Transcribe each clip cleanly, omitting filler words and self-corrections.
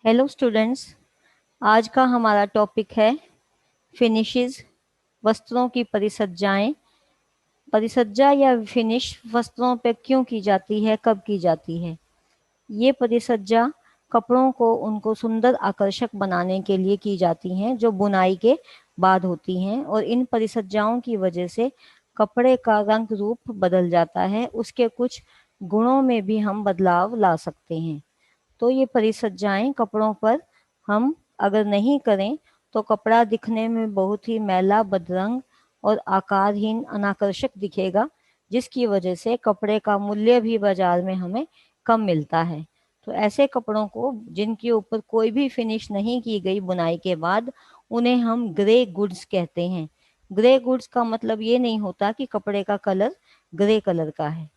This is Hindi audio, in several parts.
Hello students. आज का हमारा टॉपिक है फिनिशेस, वस्त्रों की परिसज्जाएं। परिसज्जा या फिनिश वस्त्रों पर क्यों की जाती है, कब की जाती है। ये परिसज्जा कपड़ों को उनको सुंदर आकर्षक बनाने के लिए की जाती हैं, जो बुनाई के बाद होती हैं। और इन परिसज्जाओं की वजह से कपड़े का रंग रूप बदल जाता है, उसके कुछ गुणों में भी हम बदलाव ला सकते हैं। तो ये परिसज्जाएं कपड़ों पर हम अगर नहीं करें तो कपड़ा दिखने में बहुत ही मैला, बदरंग और आकारहीन, अनाकर्षक दिखेगा, जिसकी वजह से कपड़े का मूल्य भी बाजार में हमें कम मिलता है। तो ऐसे कपड़ों को जिनके ऊपर कोई भी फिनिश नहीं की गई बुनाई के बाद, उन्हें हम ग्रे गुड्स कहते हैं। ग्रे गुड्स का मतलब ये नहीं होता कि कपड़े का कलर ग्रे कलर का है।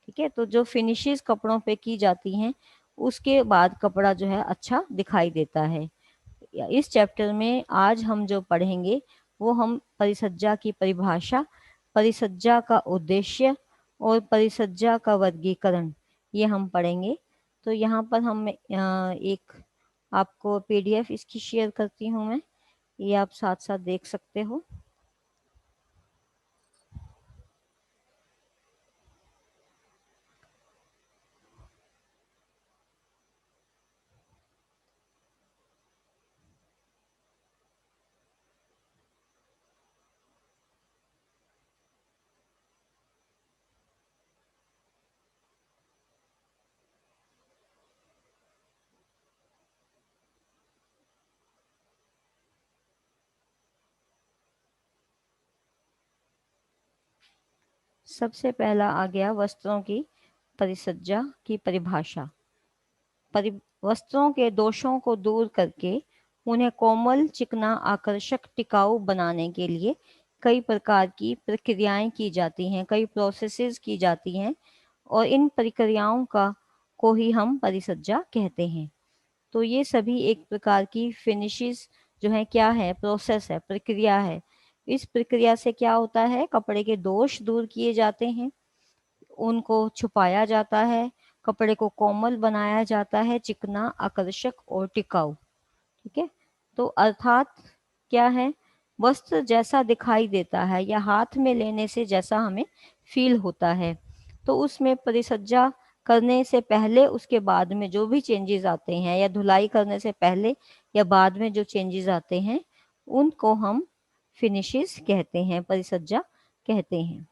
ठीक है, तो जो फिनिशेस कपड़ों पे की जाती हैं उसके बाद कपड़ा जो है अच्छा दिखाई देता है। इस चैप्टर में आज हम जो पढ़ेंगे वो हम परिसज्जा की परिभाषा, परिसज्जा का उद्देश्य और परिसज्जा का वर्गीकरण, ये हम पढ़ेंगे। तो यहाँ पर हम एक आपको पीडीएफ इसकी शेयर करती हूँ मैं, ये आप साथ साथ देख सकते हो। सबसे पहला आ गया वस्त्रों की परिसज्जा की परिभाषा। वस्त्रों के दोषों को दूर करके उन्हें कोमल, चिकना, आकर्षक, टिकाऊ बनाने के लिए कई प्रकार की प्रक्रियाएं की जाती हैं, कई प्रोसेसेस की जाती हैं, और इन प्रक्रियाओं का को ही हम परिसज्जा कहते हैं। तो ये सभी एक प्रकार की फिनिशेस जो है, क्या है, प्रोसेस है, प्रक्रिया है। इस प्रक्रिया से क्या होता है, कपड़े के दोष दूर किए जाते हैं, उनको छुपाया जाता है, कपड़े को कोमल बनाया जाता है, चिकना, आकर्षक और टिकाऊ। ठीक है, तो अर्थात क्या है, वस्त्र जैसा दिखाई देता है या हाथ में लेने से जैसा हमें फील होता है, तो उसमें परिसज्जा करने से पहले उसके बाद में जो भी चेंजेस आते हैं, या धुलाई करने से पहले या बाद में जो चेंजेस आते हैं, उनको हम फिनिशेस कहते हैं, परिसज्जा कहते हैं।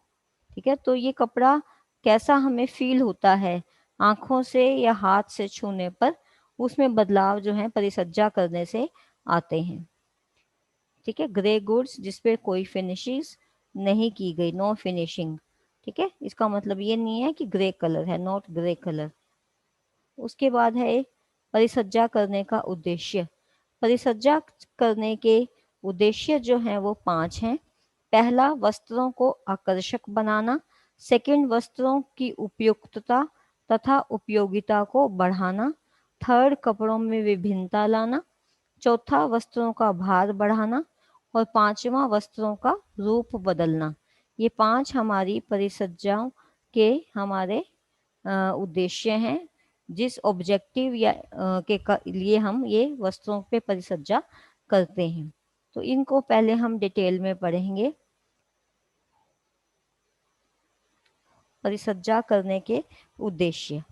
ठीक है, तो ये कपड़ा कैसा हमें फील होता है आंखों से या हाथ से छूने पर, उसमें बदलाव जो है परिसज्जा करने से आते हैं। ठीक है, ग्रे गुड्स जिसपे कोई फिनिशिंग नहीं की गई, नो फिनिशिंग। ठीक है, इसका मतलब ये नहीं है कि ग्रे कलर है, नॉट ग्रे कलर। उसके बाद है परिसज्जा करने का उद्देश्य। परिसज्जा करने के उद्देश्य जो हैं वो 5 हैं। पहला, वस्त्रों को आकर्षक बनाना। सेकंड, वस्त्रों की उपयुक्तता तथा उपयोगिता को बढ़ाना। थर्ड, कपड़ों में विभिन्नता लाना। चौथा, वस्त्रों का भार बढ़ाना। और पांचवा, वस्त्रों का रूप बदलना। ये 5 हमारी परिसज्जाओं के हमारे उद्देश्य हैं, जिस ऑब्जेक्टिव या के लिए हम ये वस्त्रों पे परिसज्जा करते हैं। तो इनको पहले हम डिटेल में पढ़ेंगे। परिसज्जा करने के उद्देश्य।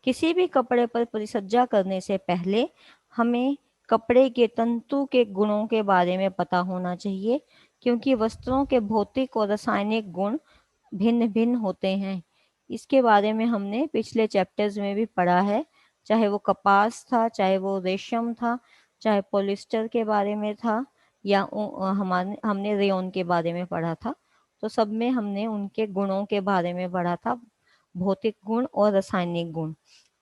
किसी भी कपड़े पर परिसज्जा करने से पहले हमें कपड़े के तंतु के गुणों के बारे में पता होना चाहिए, क्योंकि वस्त्रों के भौतिक और रासायनिक गुण भिन्न भिन्न होते हैं। इसके बारे में हमने पिछले चैप्टर्स में भी पढ़ा है, चाहे वो कपास था, चाहे वो रेशम था, चाहे पॉलिस्टर के बारे में था, या हमने रेयन के बारे में पढ़ा था। तो सब में हमने उनके गुणों के बारे में पढ़ा था, भौतिक गुण और रासायनिक गुण।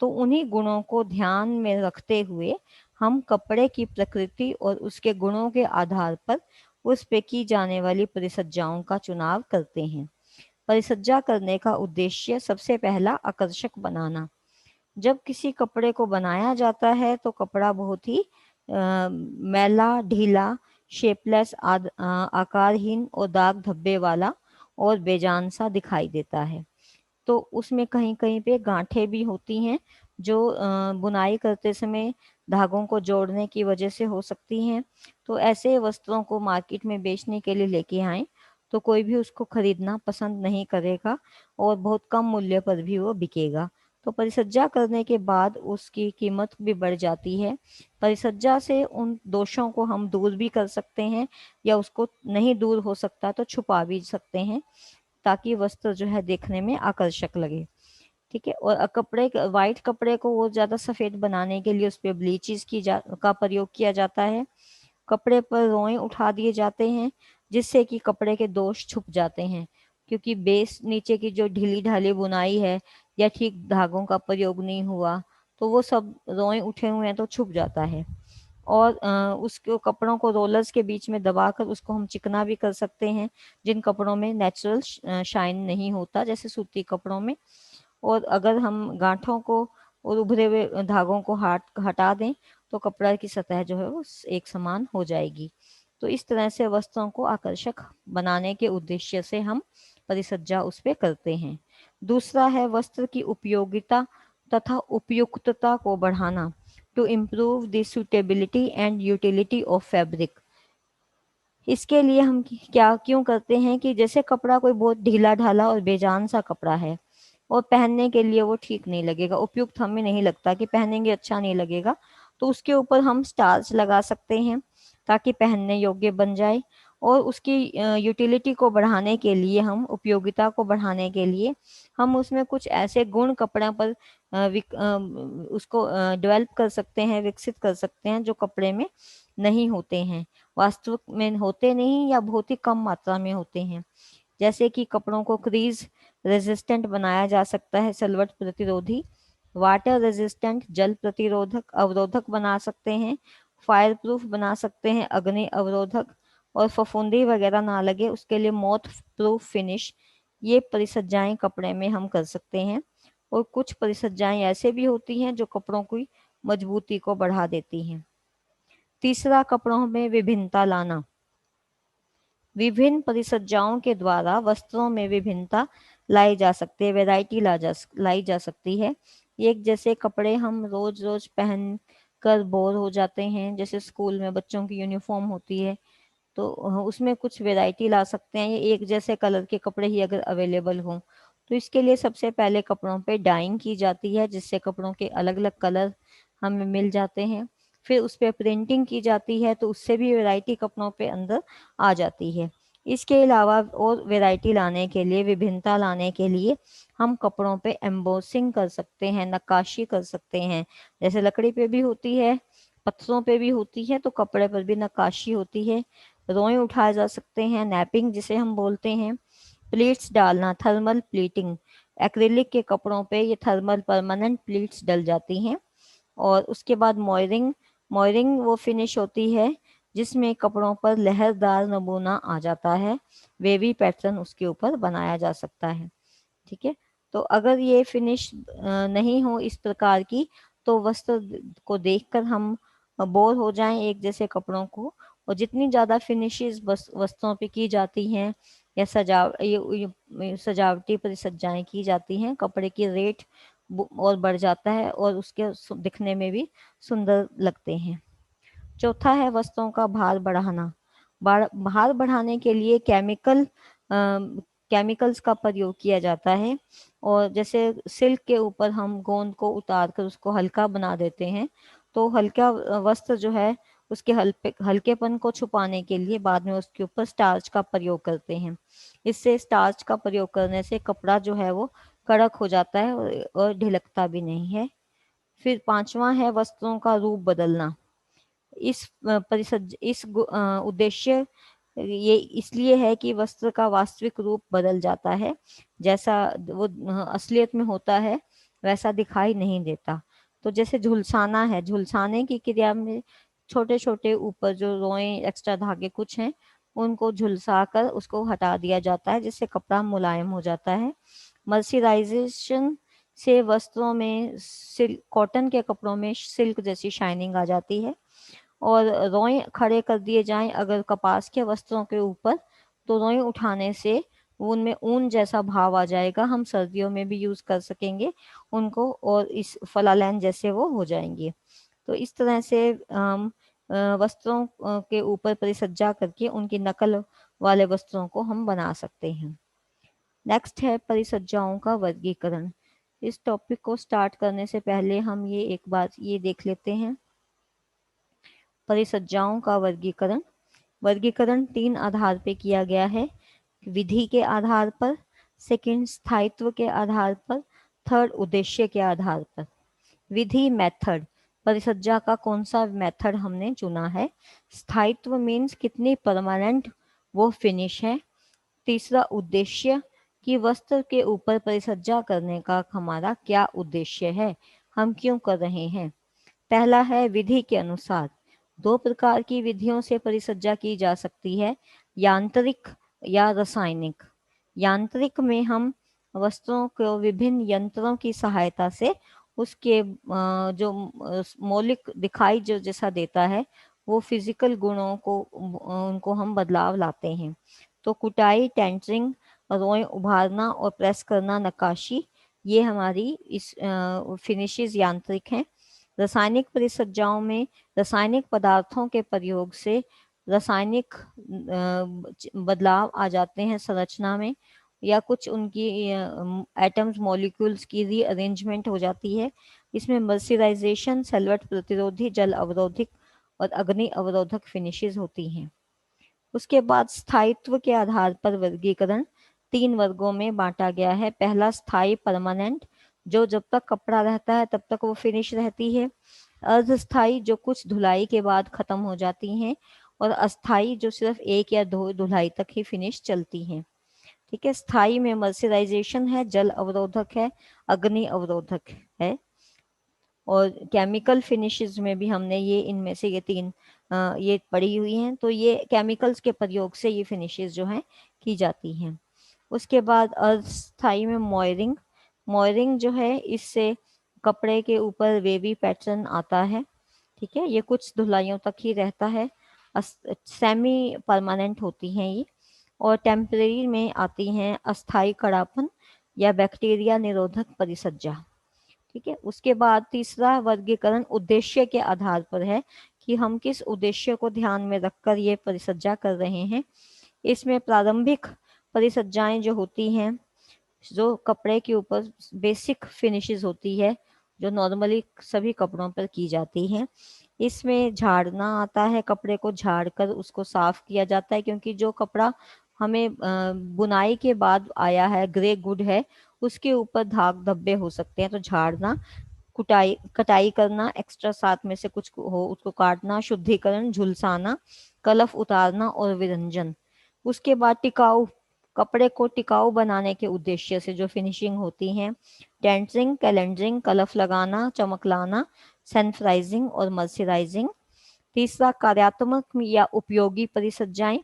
तो उन्हीं गुणों को ध्यान में रखते हुए हम कपड़े की प्रकृति और उसके गुणों के आधार पर उस पे की जाने वाली परिसज्जाओं का चुनाव करते हैं। परिसज्जा करने का उद्देश्य, सबसे पहला, आकर्षक बनाना। जब किसी कपड़े को बनाया जाता है तो कपड़ा बहुत ही मैला, ढीला, शेपलेस, आकारहीन और दाग धब्बे वाला और बेजान सा दिखाई देता है। तो उसमें कहीं कहीं पे गांठें भी होती हैं, जो बुनाई करते समय धागों को जोड़ने की वजह से हो सकती हैं। तो ऐसे वस्त्रों को मार्केट में बेचने के लिए लेके आएँ तो कोई भी उसको खरीदना पसंद नहीं करेगा और बहुत कम मूल्य पर भी वो बिकेगा। तो परिसज्जा करने के बाद उसकी कीमत भी बढ़ जाती है। परिसज्जा से उन दोषों को हम दूर भी कर सकते हैं या उसको नहीं दूर हो सकता तो छुपा भी सकते हैं, ताकि वस्त्र जो है देखने में आकर्षक लगे। ठीक है। और कपड़े व्हाइट कपड़े को वो ज़्यादा सफ़ेद बनाने के लिए उस पे ब्लीचिज़ का प्रयोग किया जाता है। कपड़े पर रोएं उठा दिए जाते हैं जिससे कि कपड़े के दोष छुप जाते हैं, क्योंकि बेस नीचे की जो ढीली ढाली बुनाई है या ठीक धागों का प्रयोग नहीं हुआ तो वो सब रोएं उठे हुए हैं तो छुप जाता है। और उसको कपड़ों को रोलर्स के बीच में दबाकर उसको हम चिकना भी कर सकते हैं, जिन कपड़ों में नेचुरल शाइन नहीं होता जैसे सूती कपड़ों में। और अगर हम गांठों को और उभरे हुए धागों को हटा दें तो कपड़ा की सतह जो है वो एक समान हो जाएगी। तो इस तरह से वस्त्रों को आकर्षक बनाने के उद्देश्य से हम परिसज्जा उस पे करते हैं। दूसरा है वस्त्र की उपयोगिता तथा उपयुक्तता को बढ़ाना, to improve the suitability and utility of fabric. इसके लिए हम क्या क्यों करते हैं कि जैसे कपड़ा कोई बहुत ढीला ढाला और बेजान सा कपड़ा है और पहनने के लिए वो ठीक नहीं लगेगा, उपयुक्त हमें नहीं लगता कि पहनेंगे अच्छा नहीं लगेगा, तो उसके ऊपर हम स्टार्च लगा सकते हैं ताकि पहनने योग्य बन जाए। और उसकी यूटिलिटी को बढ़ाने के लिए, हम उपयोगिता को बढ़ाने के लिए हम उसमें कुछ ऐसे गुण कपड़े पर उसको डेवलप कर सकते हैं, विकसित कर सकते हैं जो कपड़े में नहीं होते हैं, वास्तविक में होते नहीं या बहुत ही कम मात्रा में होते हैं। जैसे कि कपड़ों को क्रीज रेजिस्टेंट बनाया जा सकता है, सलवट प्रतिरोधी, वाटर रेजिस्टेंट जल प्रतिरोधक अवरोधक बना सकते हैं, फायर प्रूफ बना सकते हैं, अग्नि अवरोधक, और फफूंदी वगैरह ना लगे उसके लिए मॉथ प्रूफ फिनिश। ये परिसज्जाएं कपड़े में हम कर सकते हैं। और कुछ परिसज्जाएं ऐसे भी होती हैं जो कपड़ों की मजबूती को बढ़ा देती हैं। तीसरा, कपड़ों में विभिन्नता लाना। विभिन्न परिसज्जाओं के द्वारा वस्त्रों में विभिन्नता लाई जा सकती है, वैरायटी लाई जा सकती है। एक जैसे कपड़े हम रोज रोज पहन कर बोर हो जाते हैं, जैसे स्कूल में बच्चों की यूनिफॉर्म होती है तो उसमें कुछ वैरायटी ला सकते हैं। ये एक जैसे कलर के कपड़े ही अगर अवेलेबल हों तो इसके लिए सबसे पहले कपड़ों पे डाइंग की जाती है जिससे कपड़ों के अलग अलग कलर हमें मिल जाते हैं। फिर उस पर प्रिंटिंग की जाती है तो उससे भी वैरायटी कपड़ों पे अंदर आ जाती है। इसके अलावा और वैरायटी लाने के लिए, विभिन्नता लाने के लिए हम कपड़ों पे एम्बोसिंग कर सकते हैं, नक्काशी कर सकते हैं। जैसे लकड़ी पे भी होती है, पत्थरों पे भी होती है, तो कपड़े पर भी नक्काशी होती है। रोए उठाए जा सकते हैं, नैपिंग जिसे हम बोलते हैं। प्लीट्स डालना, थर्मल प्लीटिंग, एक्रिलिक के कपड़ों पे ये थर्मल परमानेंट प्लीट्स डल जाती हैं। और उसके बाद मॉयरिंग। मॉयरिंग वो फिनिश होती है जिसमें कपड़ों पर लहरदार नमूना आ जाता है, वेवी पैटर्न उसके ऊपर बनाया जा सकता है। ठीक है। तो अगर ये फिनिश नहीं हो इस प्रकार की तो वस्त्र को देखकर हम बोर हो जाएं एक जैसे कपड़ों को। और जितनी ज़्यादा फिनिशेस वस्त्रों पे की जाती हैं या सजावटी परिसज्जाएं की जाती हैं, कपड़े की रेट और बढ़ जाता है और उसके दिखने में भी सुंदर लगते हैं। चौथा है वस्त्रों का भार बढ़ाना। भार बढ़ाने के लिए केमिकल्स का प्रयोग किया जाता है। और जैसे सिल्क के ऊपर हम गोंद को उतार कर उसको हल्का बना देते हैं, तो हल्का वस्त्र जो है उसके हल्केपन को छुपाने के लिए बाद में उसके ऊपर स्टार्च का प्रयोग करते हैं। इससे स्टार्च का प्रयोग करने से कपड़ा जो है वो कड़क हो जाता है और ढिलकता भी नहीं है। फिर पांचवा है वस्त्रों का रूप बदलना। उद्देश्य ये इसलिए है कि वस्त्र का वास्तविक रूप बदल जाता है, जैसा वो असलियत में होता है वैसा दिखाई नहीं देता। तो जैसे झुलसाना है, झुलसाने की क्रिया में छोटे छोटे ऊपर जो रोए एक्स्ट्रा धागे कुछ हैं उनको झुलसा कर उसको हटा दिया जाता है जिससे कपड़ा मुलायम हो जाता है। मर्सराइजेशन से वस्त्रों में सिल्क, कॉटन के कपड़ों में सिल्क जैसी शाइनिंग आ जाती है। और रोए खड़े कर दिए जाएं अगर कपास के वस्त्रों के ऊपर तो रोए उठाने से उनमें ऊन जैसा भाव आ जाएगा, हम सर्दियों में भी यूज कर सकेंगे उनको और इस फलालैन जैसे वो हो जाएंगे। तो इस तरह से हम वस्त्रों के ऊपर परिसज्जा करके उनकी नकल वाले वस्त्रों को हम बना सकते हैं। नेक्स्ट है परिसज्जाओं का वर्गीकरण। इस टॉपिक को स्टार्ट करने से पहले हम ये एक बात ये देख लेते हैं, परिसज्जाओं का वर्गीकरण। वर्गीकरण 3 आधार पे किया गया है, विधि के आधार पर, सेकंड स्थायित्व के आधार पर, थर्ड उद्देश्य के आधार पर। विधि मेथड, परिसज्जा का कौन सा मेथड हमने चुना है। स्थायित्व मीन्स कितनी परमानेंट वो फिनिश है। तीसरा उद्देश्य कि वस्त्र के ऊपर परिसज्जा करने का हमारा क्या उद्देश्य है, हम क्यों कर रहे हैं। पहला है विधि के अनुसार। 2 प्रकार की विधियों से परिसज्जा की जा सकती है, यांत्रिक या रासायनिक। यांत्रिक में हम वस्त्रों को विभिन्न यंत्रों की सहायता से उसके जो मौलिक दिखाई जो जैसा देता है वो फिजिकल गुणों को उनको हम बदलाव लाते हैं। तो कुटाई, टेंटरिंग, रोएं उभारना और प्रेस करना, नक्काशी, ये हमारी इस फिनिशेस यांत्रिक हैं। रासायनिक परिसज्जाओं में रासायनिक पदार्थों के प्रयोग से रासायनिक बदलाव आ जाते हैं संरचना में, या कुछ उनकी एटम्स मॉलिक्यूल्स की रीअरेंजमेंट हो जाती है। इसमें मर्सराइजेशन, सलवट प्रतिरोधी, जल अवरोधिक और अग्नि अवरोधक फिनिशेस होती हैं। उसके बाद स्थायित्व के आधार पर वर्गीकरण 3 वर्गों में बांटा गया है। पहला स्थायी परमानेंट, जो जब तक कपड़ा रहता है तब तक वो फिनिश रहती है। अर्धस्थायी, जो कुछ धुलाई के बाद खत्म हो जाती हैं। और अस्थायी, जो सिर्फ 1 या 2 धुलाई तक ही फिनिश चलती हैं। ठीक है। स्थायी में मर्सराइजेशन है, जल अवरोधक है, अग्नि अवरोधक है। और केमिकल फिनिशेस में भी हमने ये इनमें से ये 3 ये पड़ी हुई हैं। तो ये केमिकल्स के प्रयोग से ये फिनिशेस जो हैं की जाती हैं। उसके बाद अस्थायी में मॉयरिंग। मॉयरिंग जो है इससे कपड़े के ऊपर वेवी पैटर्न आता है। ठीक है, ये कुछ धुलाइयों तक ही रहता है, सेमी परमानेंट होती हैं ये। और टेम्परेरी में आती हैं अस्थायी कड़ापन या बैक्टीरिया निरोधक परिसज्जा। ठीक है। उसके बाद तीसरा वर्गीकरण उद्देश्य के आधार पर है कि हम किस उद्देश्य को ध्यान में रखकर ये परिसज्जा कर रहे हैं। इसमें प्रारंभिक परिसज्जाएं जो होती हैं, जो कपड़े के ऊपर बेसिक फिनिशेस होती है, जो नॉर्मली सभी कपड़ों पर की जाती हैं। इसमें झाड़ना आता है, कपड़े को झाड़ कर उसको साफ किया जाता है, क्योंकि जो कपड़ा हमें बुनाई के बाद आया है, ग्रे गुड है, उसके ऊपर दाग धब्बे हो सकते हैं। तो झाड़ना, कुटाई कटाई करना, एक्स्ट्रा साथ में से कुछ हो उसको काटना, शुद्धिकरण, झुलसाना, कलफ उतारना और विरंजन। उसके बाद टिकाऊ, कपड़े को टिकाऊ बनाने के उद्देश्य से जो फिनिशिंग होती है, टेंटरिंग, कैलेंडरिंग, कलफ लगाना, चमक लाना, सैनिटाइजिंग और मर्सराइजिंग। तीसरा कार्यात्मक या उपयोगी परिसज्जाएं।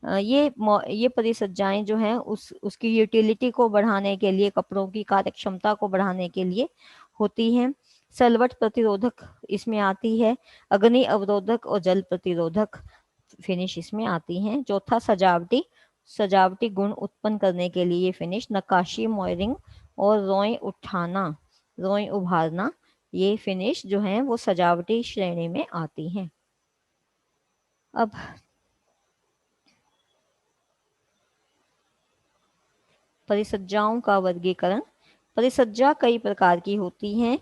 ये परिसज्जाएं जो हैं उसकी यूटिलिटी को बढ़ाने के लिए, कपड़ों की कार्यक्षमता को बढ़ाने के लिए होती हैं। सलवट प्रतिरोधक इसमें आती है, अग्नि अवरोधक और जल प्रतिरोधक फिनिश इसमें आती हैं। चौथा सजावटी, सजावटी गुण उत्पन्न करने के लिए ये फिनिश, नक्काशी, मॉयरिंग और रोएं उठाना, रोएं उभारना, ये फिनिश जो हैं वो सजावटी श्रेणी में आती हैं। अब परिसज्जाओं का वर्गीकरण। परिसज्जा कई प्रकार की होती हैं,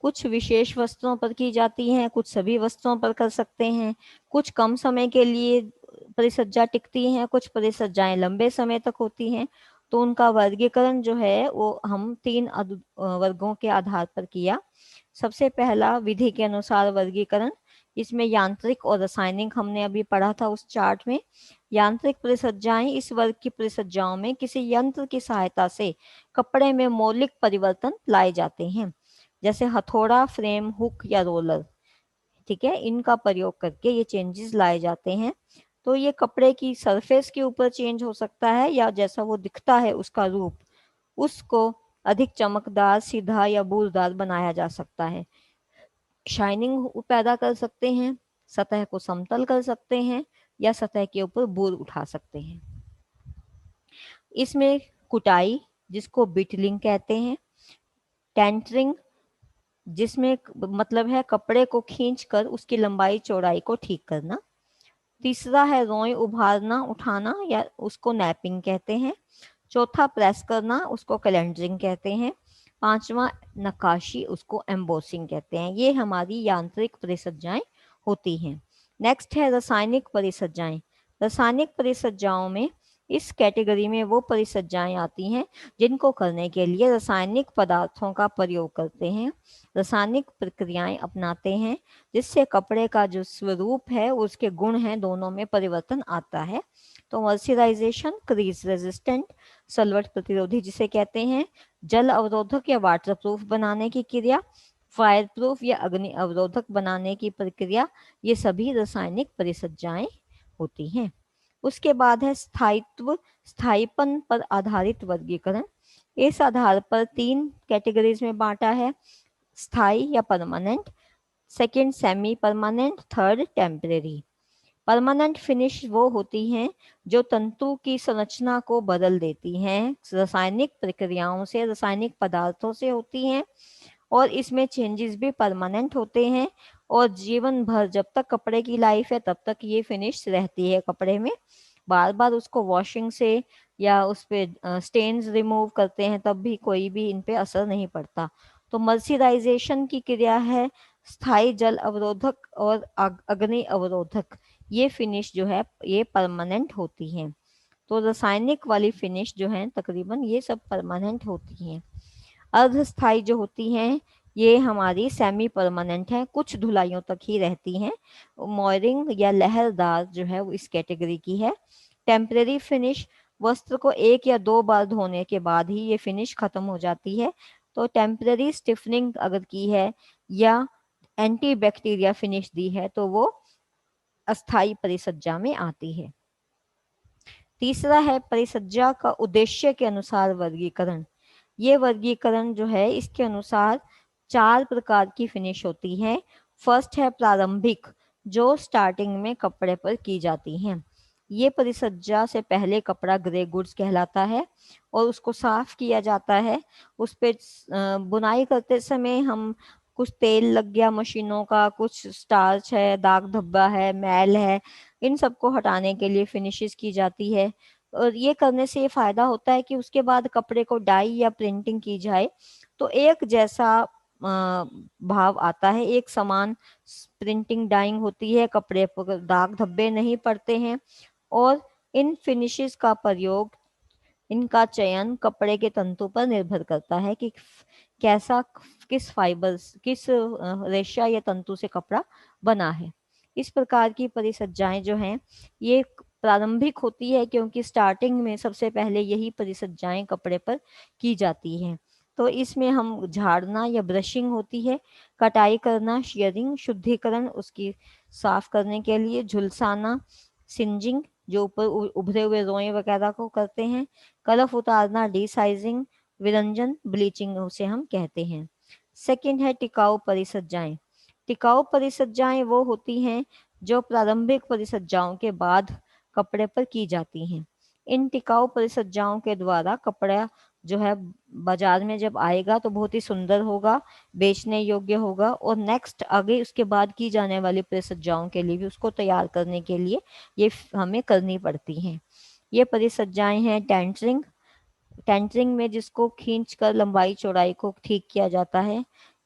कुछ विशेष वस्त्रों पर की जाती हैं, कुछ सभी वस्त्रों पर कर सकते हैं, कुछ कम समय के लिए परिसज्जा टिकती हैं, कुछ परिसज्जाएं लंबे समय तक होती हैं। तो उनका वर्गीकरण जो है वो हम 3 वर्गों के आधार पर किया। सबसे पहला विधि के अनुसार वर्गीकरण, इसमें यांत्रिक और रासायनिक हमने अभी पढ़ा था उस चार्ट में। यांत्रिक परिसज्जाएं इस वर्ग की परिसज्जाओं में किसी यंत्र की सहायता से कपड़े में मौलिक परिवर्तन लाए जाते हैं, जैसे हथौड़ा, फ्रेम, हुक या रोलर। ठीक है, इनका प्रयोग करके ये चेंजेस लाए जाते हैं। तो ये कपड़े की सरफेस के ऊपर चेंज हो सकता है, या जैसा वो दिखता है उसका रूप, उसको अधिक चमकदार, सीधा या बूरदार बनाया जा सकता है। शाइनिंग पैदा कर सकते हैं, सतह को समतल कर सकते हैं, या सतह के ऊपर बूर उठा सकते हैं। इसमें कुटाई, जिसको बिटलिंग कहते हैं, टेंटरिंग, जिसमें मतलब है कपड़े को खींचकर उसकी लंबाई चौड़ाई को ठीक करना। तीसरा है रोई उभारना उठाना, या उसको नैपिंग कहते हैं। चौथा प्रेस करना, उसको कैलेंडरिंग कहते हैं। पांचवा नक्काशी, उसको एम्बोसिंग कहते हैं। ये हमारी यांत्रिक परिसज्जाएं होती हैं। नेक्स्ट है रासायनिक परिसज्जाएं। रासायनिक परिसज्जाओं में इस कैटेगरी में वो परिसज्जाएं आती हैं जिनको करने के लिए रासायनिक पदार्थों का प्रयोग करते हैं, रासायनिक प्रक्रियाएं अपनाते हैं, जिससे कपड़े का जो स्वरूप है उसके गुण हैं दोनों में परिवर्तन आता है। तो मर्सराइजेशन, क्रीज रेजिस्टेंट, सलवट प्रतिरोधी जिसे कहते हैं, जल अवरोधक या वाटर प्रूफ बनाने की क्रिया, फायर प्रूफ या अग्नि अवरोधक बनाने की प्रक्रिया, ये सभी रासायनिक परिसज्जाएं होती हैं। उसके बाद है स्थायित्व, स्थायीपन पर आधारित वर्गीकरण। इस आधार पर 3 कैटेगरीज में बांटा है, स्थायी या permanent, second semi permanent, third temporary. Permanent finish वो होती हैं जो तंतु की संरचना को बदल देती हैं, रासायनिक प्रक्रियाओं से, रासायनिक पदार्थों से होती हैं, और इसमें चेंजेस भी परमानेंट होते हैं, और जीवन भर जब तक कपड़े की लाइफ है तब तक ये फिनिश रहती है कपड़े में। बार बार उसको वॉशिंग से या उस पर स्टेन्स रिमूव करते हैं तब भी कोई भी इन पे असर नहीं पड़ता। तो मर्सराइजेशन की क्रिया है स्थायी जल अवरोधक और अग्नि अवरोधक, ये फिनिश जो है ये परमानेंट होती हैं। तो रासायनिक वाली फिनिश जो है तकरीबन ये सब परमानेंट होती हैं। अर्धस्थाई जो होती हैं ये हमारी सेमी परमानेंट है, कुछ धुलाइयों तक ही रहती हैं। मॉयरिंग या लहरदार जो है वो इस कैटेगरी की है। टेम्परेरी फिनिश, वस्त्र को 1 या 2 बार धोने के बाद ही ये फिनिश खत्म हो जाती है। तो टेम्परेरी स्टिफनिंग अगर की है या एंटी बैक्टीरिया फिनिश दी है तो वो अस्थाई परिसज्जा में आती है। तीसरा है परिसज्जा का उद्देश्य के अनुसार वर्गीकरण। ये वर्गीकरण जो है इसके अनुसार 4 प्रकार की फिनिश होती है। फर्स्ट है प्रारंभिक, जो स्टार्टिंग में कपड़े पर की जाती हैं। ये परिसज्जा से पहले कपड़ा ग्रे गुड्स कहलाता है और उसको साफ किया जाता है। उस पर बुनाई करते समय हम कुछ तेल लग गया मशीनों का, कुछ स्टार्च है, दाग धब्बा है, मैल है, इन सबको हटाने के लिए फिनिशेस की जाती है। और ये करने से ये फायदा होता है कि उसके बाद कपड़े को डाई या प्रिंटिंग की जाए तो एक जैसा भाव आता है, एक समान प्रिंटिंग डाइंग होती है, कपड़े पर दाग धब्बे नहीं पड़ते हैं। और इन फिनिशेस का प्रयोग, इनका चयन कपड़े के तंतु पर निर्भर करता है कि कैसा, किस फाइबर्स, किस रेशा या तंतु से कपड़ा बना है। इस प्रकार की परिसज्जाएं जो हैं ये प्रारंभिक होती है क्योंकि स्टार्टिंग में सबसे पहले यही परिसज्जाएं कपड़े पर की जाती हैं। तो इसमें हम झाड़ना या ब्रशिंग होती है, कटाई करना, शेयरिंग, शुद्धिकरण उसकी साफ करने के लिए, झुलसाना, सिंजिंग जो ऊपर उभरे हुए रोए वगैरह को करते हैं, कलफ उतारना, डीसाइजिंग, विरंजन, ब्लीचिंग उसे हम कहते हैं। सेकंड है टिकाऊ परिसज्जाएं। टिकाऊ परिसज्जाएं वो होती हैं जो प्रारंभिक परिसज्जाओं के बाद कपड़े पर की जाती हैं। इन टिकाऊ परिसज्जाओं के द्वारा कपड़ा जो है बाजार में जब आएगा तो बहुत ही सुंदर होगा, बेचने योग्य होगा, और नेक्स्ट आगे उसके बाद की जाने वाली परिसज्जाओं के लिए भी उसको तैयार करने के लिए ये हमें करनी पड़ती हैं। ये परिसज्जाएं हैं टेंटरिंग, टेंटरिंग में जिसको खींचकर लंबाई चौड़ाई को ठीक किया जाता है,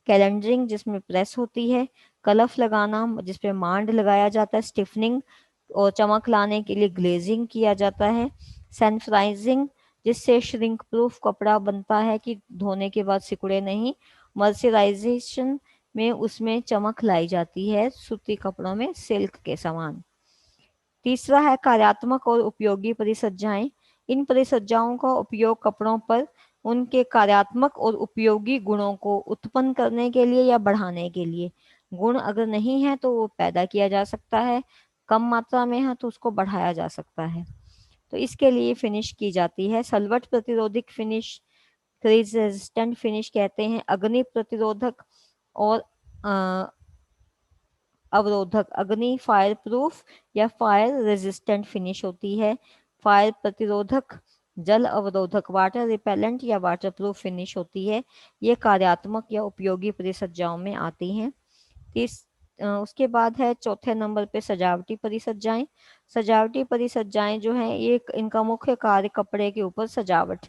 कैलेंडरिंग जिसमें प्रेस होती है, कलफ लगाना जिसपे मांड लगाया जाता है, स्टिफनिंग और चमक लाने के लिए ग्लेजिंग किया जाता है, सैनिटाइजिंग जिससे श्रिंक प्रूफ कपड़ा बनता है कि धोने के बाद सिकुड़े नहीं, मर्सराइजेशन में उसमें चमक लाई जाती है सूती कपड़ों में सिल्क के समान। तीसरा है कार्यात्मक और उपयोगी परिसज्जाएं। इन परिसज्जाओं का उपयोग कपड़ों पर उनके कार्यात्मक और उपयोगी गुणों को उत्पन्न करने के लिए या बढ़ाने के लिए। गुण अगर नहीं है तो वो पैदा किया जा सकता है, कम मात्रा में है तो उसको बढ़ाया जा सकता है। तो इसके लिए फिनिश की जाती है। सलवट प्रतिरोधक फिनिश, क्रीज रेजिस्टेंट फिनिश कहते हैं। अग्नि प्रतिरोधक और अवरोधक, अग्नि फायर प्रूफ या फायर रेजिस्टेंट फिनिश होती है। फायर प्रतिरोधक जल अवरोधक वाटर रिपेलेंट या वाटर प्रूफ फिनिश होती है। ये कार्यात्मक या उपयोगी परिसज्जाओं में आती हैं। उसके बाद है चौथे नंबर पे सजावटी परिसज्जाएं। सजावटी परिसज्जाएं जो हैं ये इनका मुख्य कार्य कपड़े के ऊपर सजावट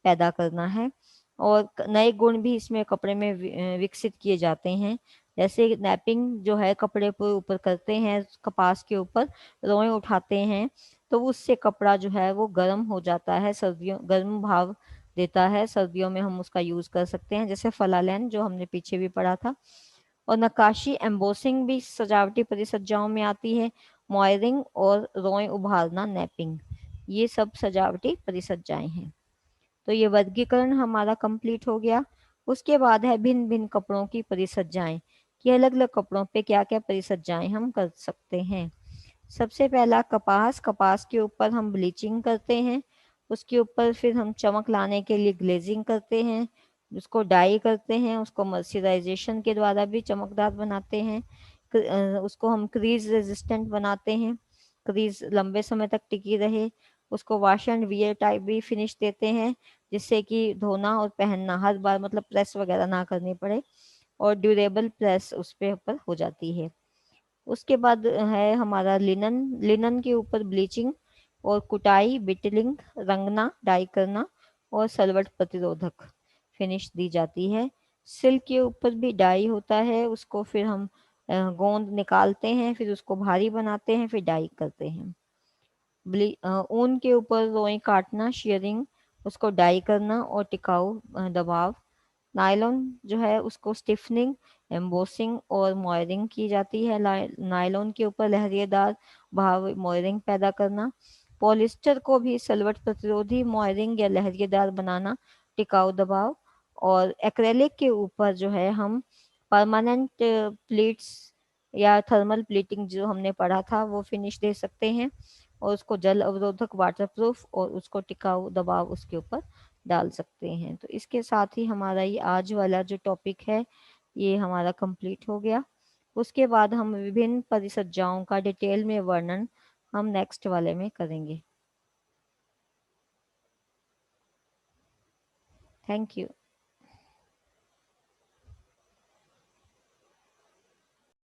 पैदा करना है और नए गुण भी इसमें कपड़े में विकसित किए जाते हैं। जैसे नैपिंग जो है कपड़े पर ऊपर करते हैं, कपास के ऊपर रोए उठाते हैं, तो उससे कपड़ा जो है वो गर्म हो जाता है, सर्दियों गर्म भाव देता है, सर्दियों में हम उसका यूज कर सकते हैं, जैसे फलालैन जो हमने पीछे भी पढ़ा था। और नक्काशी एम्बोसिंग भी सजावटी परिसज्जाओं में आती है। मॉयरिंग और रोए उभारना नैपिंग, ये सब सजावटी परिसज्जाएं हैं। तो ये वर्गीकरण हमारा कंप्लीट हो गया। उसके बाद है भिन्न भिन्न कपड़ों की परिसज्जाएं कि अलग अलग कपड़ों पे क्या क्या परिसज्जाएं हम कर सकते हैं। सबसे पहला कपास। कपास के ऊपर हम ब्लीचिंग करते हैं, उसके ऊपर फिर हम चमक लाने के लिए ग्लेजिंग करते हैं, उसको डाई करते हैं, उसको मर्सराइजेशन के द्वारा भी चमकदार बनाते हैं। उसको हम क्रीज रेजिस्टेंट बनाते हैं, क्रीज लंबे समय तक टिकी रहे। उसको वॉश एंड वियर टाइप भी फिनिश देते हैं, जिससे कि धोना और पहनना हर बार मतलब प्रेस वगैरह ना करनी पड़े और ड्यूरेबल प्रेस उस पे ऊपर हो जाती है। उसके बाद है हमारा लिनन। लिनन के ऊपर ब्लीचिंग और कुटाई, बिटलिंग, रंगना, डाई करना और सलवट प्रतिरोधक फिनिश दी जाती है। सिल्क के ऊपर भी डाई होता है, उसको फिर हम गोंद निकालते हैं, फिर उसको भारी बनाते हैं, फिर डाई करते हैं। ऊन के ऊपर रोई काटना, शेयरिंग, उसको डाई करना और टिकाऊ दबाव। नायलॉन जो है उसको स्टिफनिंग, एम्बोसिंग और मॉयरिंग की जाती है। नायलॉन के ऊपर लहरिएदार भाव मॉयरिंग पैदा करना। पॉलिस्टर को भी सलवट प्रतिरोधी मॉयरिंग या लहरिएदार बनाना, टिकाऊ दबाव। और एक्रेलिक के ऊपर जो है हम परमानेंट प्लेट्स या थर्मल प्लेटिंग जो हमने पढ़ा था वो फिनिश दे सकते हैं और उसको जल अवरोधक, वाटरप्रूफ और उसको टिकाऊ दबाव उसके ऊपर डाल सकते हैं। तो इसके साथ ही हमारा ये आज वाला जो टॉपिक है ये हमारा कंप्लीट हो गया। उसके बाद हम विभिन्न परिसज्जाओं का डिटेल में वर्णन हम नेक्स्ट वाले में करेंगे। Thank you.